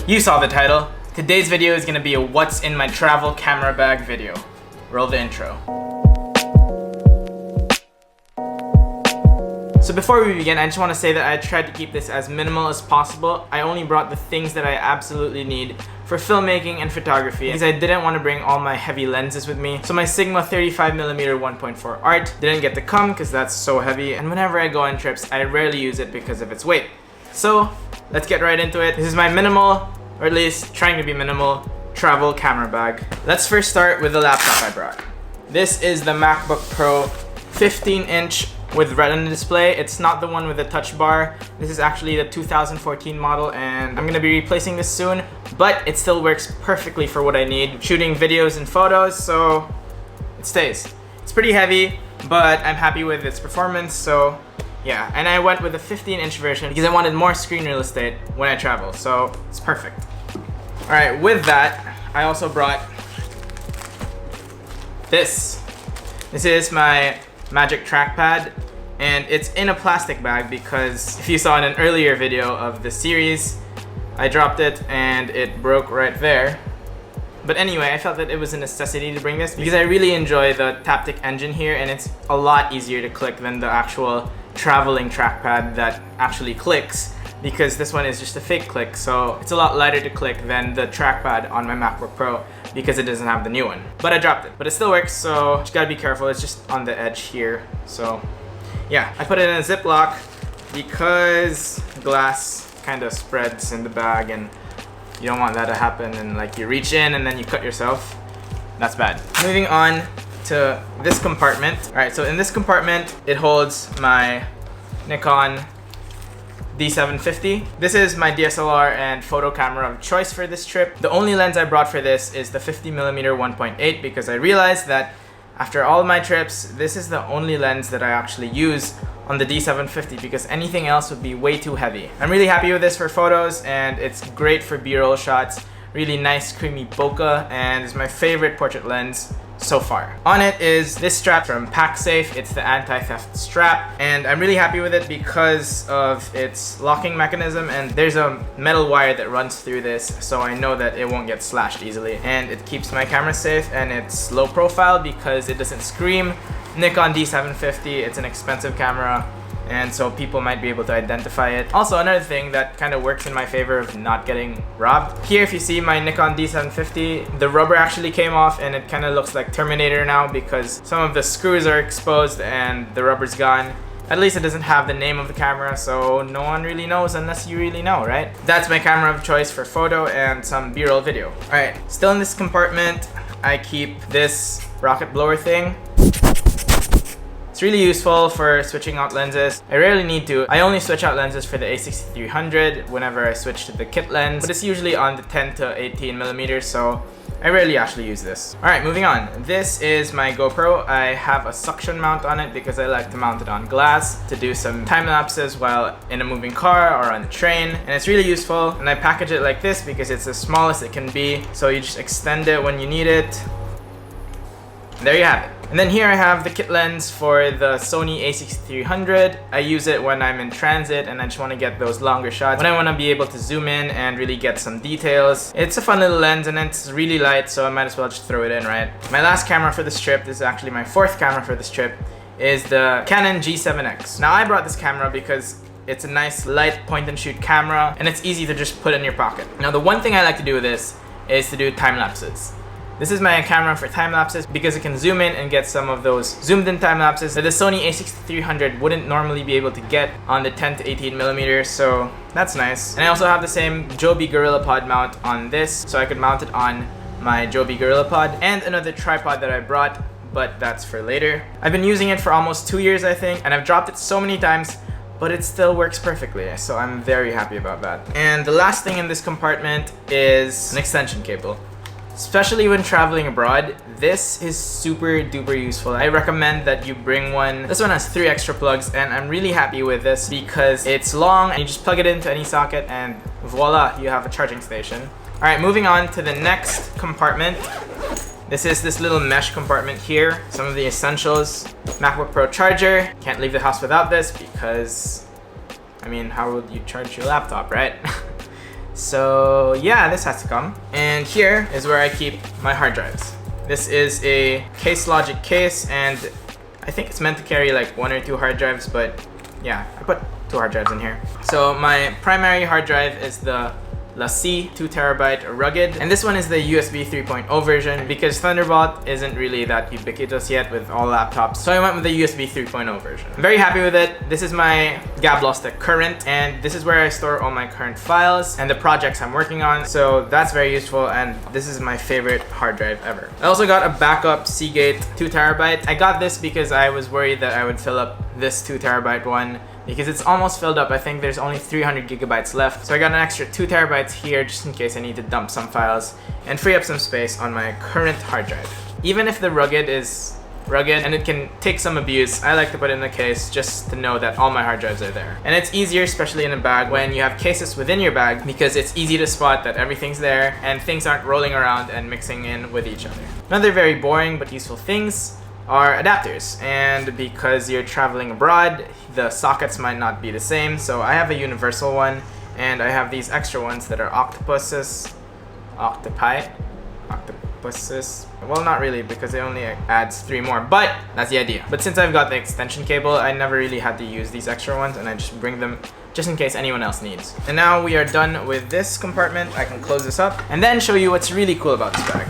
You saw the title. Today's video is gonna be a what's in my travel camera bag video. Roll the intro. So before we begin, I just want to say that I tried to keep this as minimal as possible. I only brought the things that I absolutely need for filmmaking and photography because I didn't want to bring all my heavy lenses with me. So my Sigma 35mm 1.4 Art didn't get to come because that's so heavy, and whenever I go on trips, I rarely use it because of its weight. So let's get right into it. This is my minimal, or at least trying to be minimal, travel camera bag. Let's first start with the laptop I brought. This is the MacBook Pro 15-inch with Retina display. It's not the one with the touch bar. This is actually the 2014 model, and I'm gonna be replacing this soon, but it still works perfectly for what I need. Shooting videos and photos, so it stays. It's pretty heavy, but I'm happy with its performance, so yeah. And I went with the 15-inch version because I wanted more screen real estate when I travel, so it's perfect. All right, with that, I also brought this. This is my Magic TRACKPAD, and it's in a plastic bag because if you saw in an earlier video of the series, I dropped it and it broke right there. But anyway, I felt that it was a necessity to bring this because I really enjoy the Taptic engine here, and it's a lot easier to click than the actual traveling trackpad that actually clicks, because this one is just a fake click, so it's a lot lighter to click than the trackpad on my MacBook Pro because it doesn't have the new one. But I dropped it, but it still works, so just gotta be careful. It's just on the edge here, so yeah. I put it in a Ziploc because glass kind of spreads in the bag, and you don't want that to happen, and like you reach in and then you cut yourself. That's bad. Moving on to this compartment. All right, so in this compartment, it holds my Nikon D750. This is my DSLR and photo camera of choice for this trip. The only lens I brought for this is the 50mm 1.8 because I realized that after all my trips, this is the only lens that I actually use on the D750 because anything else would be way too heavy. I'm really happy with this for photos, and it's great for B-roll shots. Really nice creamy bokeh, and it's my favorite portrait lens so far. On it is this strap from PackSafe. It's the anti-theft strap, and I'm really happy with it because of its locking mechanism, and there's a metal wire that runs through this, so I know that it won't get slashed easily, and it keeps my camera safe, and it's low profile because it doesn't scream. Nikon D750, it's an expensive camera, and so people might be able to identify it. Also, another thing that kind of works in my favor of not getting robbed. Here, if you see my Nikon D750, the rubber actually came off, and it kind of looks like Terminator now because some of the screws are exposed and the rubber's gone. At least it doesn't have the name of the camera, so no one really knows unless you really know, right? That's my camera of choice for photo and some B-roll video. All right, still in this compartment, I keep this rocket blower thing. It's really useful for switching out lenses. I rarely need to. I only switch out lenses for the A6300 whenever I switch to the kit lens, but it's usually on the 10 to 18mm, so I rarely actually use this. All right, moving on. This is my GoPro. I have a suction mount on it because I like to mount it on glass to do some time lapses while in a moving car or on the train, and it's really useful. And I package it like this because it's the smallest it can be, so you just extend it when you need it. And there you have it. And then here I have the kit lens for the SONY a6300. I use it when I'm in transit and I just want to get those longer shots, when I want to be able to zoom in and really get some details. It's a fun little lens, and it's really light, so I might as well just throw it in, right? My last camera for this trip, this is actually my fourth camera for this trip, is the Canon G7X. Now I brought this camera because it's a nice light point and shoot camera, and it's easy to just put in your pocket. Now the one thing I like to do with this is to do time lapses. This is my camera for time lapses because it can zoom in and get some of those zoomed in time lapses that the Sony a6300 wouldn't normally be able to get on the 10 to 18mm, so that's nice. And I also have the same Joby GorillaPod mount on this, so I could mount it on my Joby GorillaPod, and another tripod that I brought, but that's for later. I've been using it for almost 2 years, I think, and I've dropped it so many times, but it still works perfectly, so I'm very happy about that. And the last thing in this compartment is an extension cable. Especially when traveling abroad, this is super duper useful. I recommend that you bring one. This one has 3 extra plugs, and I'm really happy with this because it's long and you just plug it into any socket and voila, you have a charging station. All right, moving on to the next compartment. This is this little mesh compartment here. Some of the essentials. MacBook Pro charger. Can't leave the house without this because, I mean, how would you charge your laptop, right? So yeah, this has to come. And here is where I keep my hard drives. This is a Case Logic case, and I think it's meant to carry like 1 or 2 hard drives, but yeah, I put 2 hard drives in here. So my primary hard drive is the C 2TB rugged, and this one is the USB 3.0 version because Thunderbolt isn't really that ubiquitous yet with all laptops, so I went with the USB 3.0 version. I'm very happy with it. This is my Gablostic current, and this is where I store all my current files and the projects I'm working on, so that's very useful, and this is my favorite hard drive ever. I also got a backup Seagate 2TB. I got this because I was worried that I would fill up this 2TB one because it's almost filled up. I think there's only 300 GB left. So I got an extra 2 TB here just in case I need to dump some files and free up some space on my current hard drive. Even if the rugged is rugged and it can take some abuse, I like to put it in a case just to know that all my hard drives are there. And it's easier, especially in a bag, when you have cases within your bag because it's easy to spot that everything's there and things aren't rolling around and mixing in with each other. Another very boring but useful things are adapters, and because you're traveling abroad, the sockets might not be the same, so I have a universal one, and I have these extra ones that are octopuses, well, not really, because it only adds 3 more, but that's the idea. But since I've got the extension cable, I never really had to use these extra ones, and I just bring them just in case anyone else needs. And now we are done with this compartment. I can close this up and then show you what's really cool about this bag.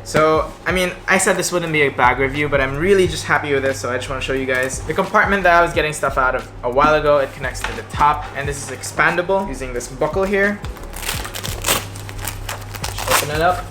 So, I mean, I said this wouldn't be a bag review, but I'm really just happy with this, so I just want to show you guys. The compartment that I was getting stuff out of a while ago, it connects to the top, and this is expandable using this buckle here. Just open it up,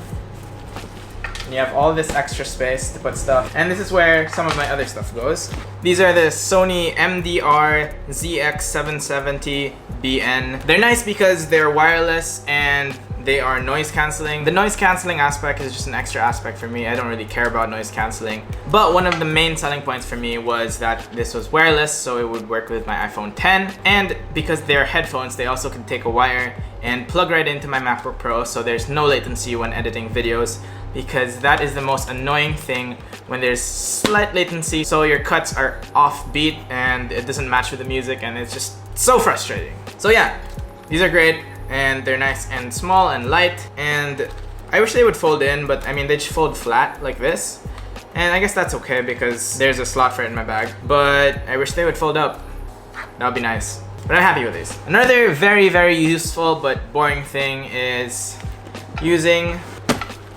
and you have all this extra space to put stuff, and this is where some of my other stuff goes. These are the Sony MDR ZX770BN. They're nice because they're wireless and they are noise cancelling. The noise cancelling aspect is just an extra aspect for me. I don't really care about noise cancelling. But one of the main selling points for me was that this was wireless, so it would work with my iPhone 10. And because they're headphones, they also can take a wire and plug right into my MacBook Pro, so there's no latency when editing videos, because that is the most annoying thing when there's slight latency, so your cuts are offbeat and it doesn't match with the music, and it's just so frustrating. So yeah, these are great. And they're nice and small and light, and I wish they would fold in, but I mean, they just fold flat like this, and I guess that's okay because there's a slot for it in my bag, but I wish they would fold up. That would be nice, but I'm happy with these. Another very, very useful but boring thing is using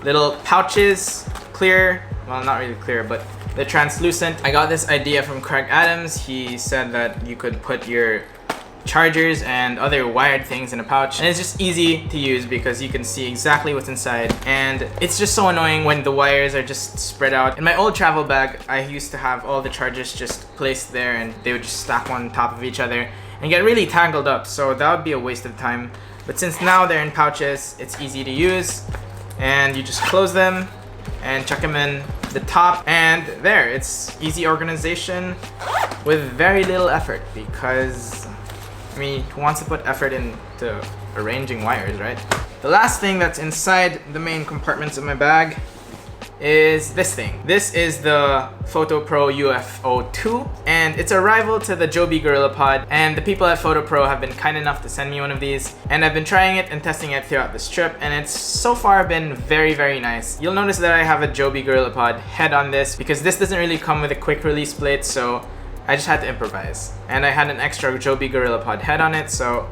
little pouches, clear, well, not really clear, but they're translucent. I got this idea from Craig Adams. He said that you could put your chargers and other wired things in a pouch, and it's just easy to use because you can see exactly what's inside, and it's just so annoying when the wires are just spread out. In my old travel bag, I used to have all the chargers just placed there, and they would just stack on top of each other and get really tangled up, so that would be a waste of time. But since now they're in pouches, it's easy to use, and you just close them and chuck them in the top, and there, it's easy organization with very little effort, because I mean, who wants to put effort into arranging wires, right? The last thing that's inside the main compartments of my bag is this thing. This is the PhotoPro UFO 2, and it's a rival to the Joby GorillaPod, and the people at PhotoPro have been kind enough to send me one of these, and I've been trying it and testing it throughout this trip, and it's so far been very, very nice. You'll notice that I have a Joby GorillaPod head on this because this doesn't really come with a quick release plate, so I just had to improvise. And I had an extra Joby GorillaPod head on it, so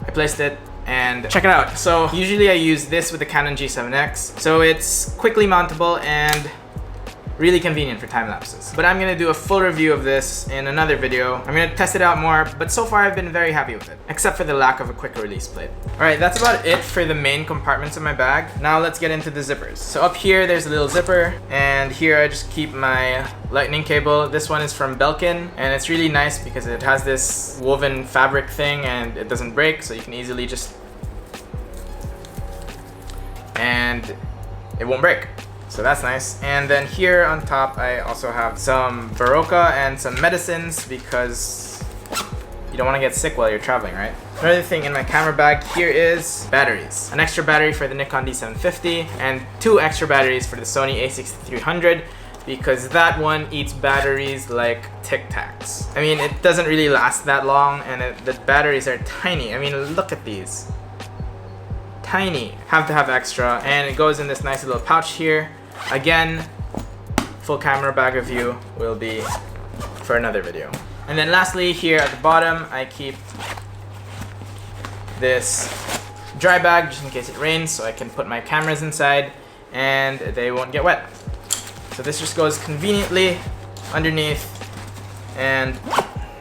I placed it, and check it out. So usually I use this with the Canon G7X, so it's quickly mountable and really convenient for time lapses. But I'm gonna do a full review of this in another video. I'm gonna test it out more, but so far I've been very happy with it, except for the lack of a quick release plate. Alright, that's about it for the main compartments of my bag. Now let's get into the zippers. So up here there's a little zipper, and here I just keep my lightning cable. This one is from Belkin, and it's really nice because it has this woven fabric thing and it doesn't break, so you can easily just, and it won't break. So that's nice. And then here on top I also have some Barocca and some medicines because you don't want to get sick while you're traveling, right? Another thing in my camera bag here is batteries. An extra battery for the Nikon D750 and 2 extra batteries for the Sony a6300, because that one eats batteries like Tic Tacs. I mean, it doesn't really last that long, and the batteries are tiny. I mean, look at these. tiny. Have to have extra, and it goes in this nice little pouch here. Again, full camera bag review will be for another video. And then lastly, here at the bottom, I keep this dry bag just in case it rains, so I can put my cameras inside and they won't get wet. So this just goes conveniently underneath, and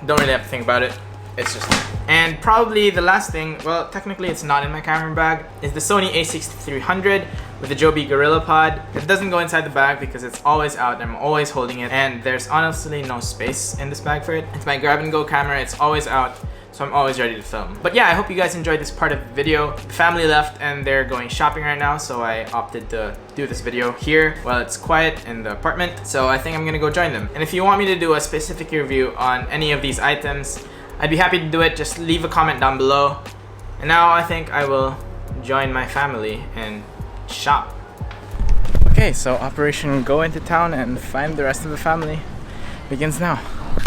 don't really have to think about it. It's just there. And probably the last thing, well, technically it's not in my camera bag, is the Sony a6300 with the Joby Gorilla Pod. It doesn't go inside the bag because it's always out. I'm always holding it, and there's honestly no space in this bag for it. It's my grab-and-go camera. It's always out, so I'm always ready to film. But yeah, I hope you guys enjoyed this part of the video. The family left and they're going shopping right now, so I opted to do this video here while it's quiet in the apartment. So I think I'm gonna go join them. And if you want me to do a specific review on any of these items, I'd be happy to do it. Just leave a comment down below. And now I think I will join my family and shop. Okay, so Operation Go Into Town and Find the Rest of the Family begins now.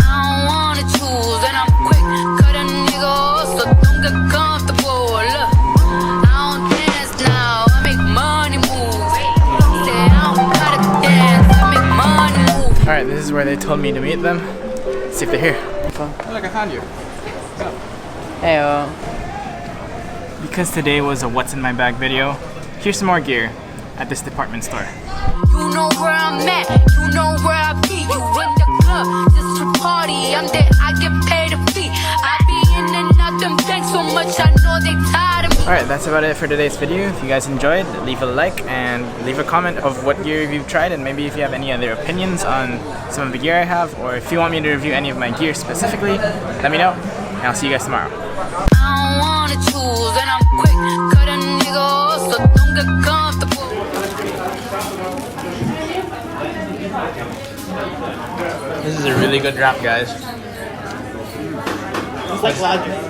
I don't wanna choose, and I'm quick, cut a nigga off, so don't get comfortable. Look, I don't dance now, I make money move. Say I don't gotta dance, I make money move. Alright, this is where they told me to meet them. Let's see if they're here. Oh, look, I found you. What's up? Heyo. Because today was a what's in my bag video, here's some more gear at this department store. You know where I'm at, you know where I be. You in the club, just a party. I'm there, I get paid a fee. I be in and out them banks so much, I know they tired of me. Alright, that's about it for today's video. If you guys enjoyed, leave a like and leave a comment of what gear you've tried, and maybe if you have any other opinions on some of the gear I have, or if you want me to review any of my gear specifically, let me know, and I'll see you guys tomorrow. I don't wanna choose, and I'm quick, cut a nigga off, so don't get comfortable. This is a really good wrap, guys. It's like logic.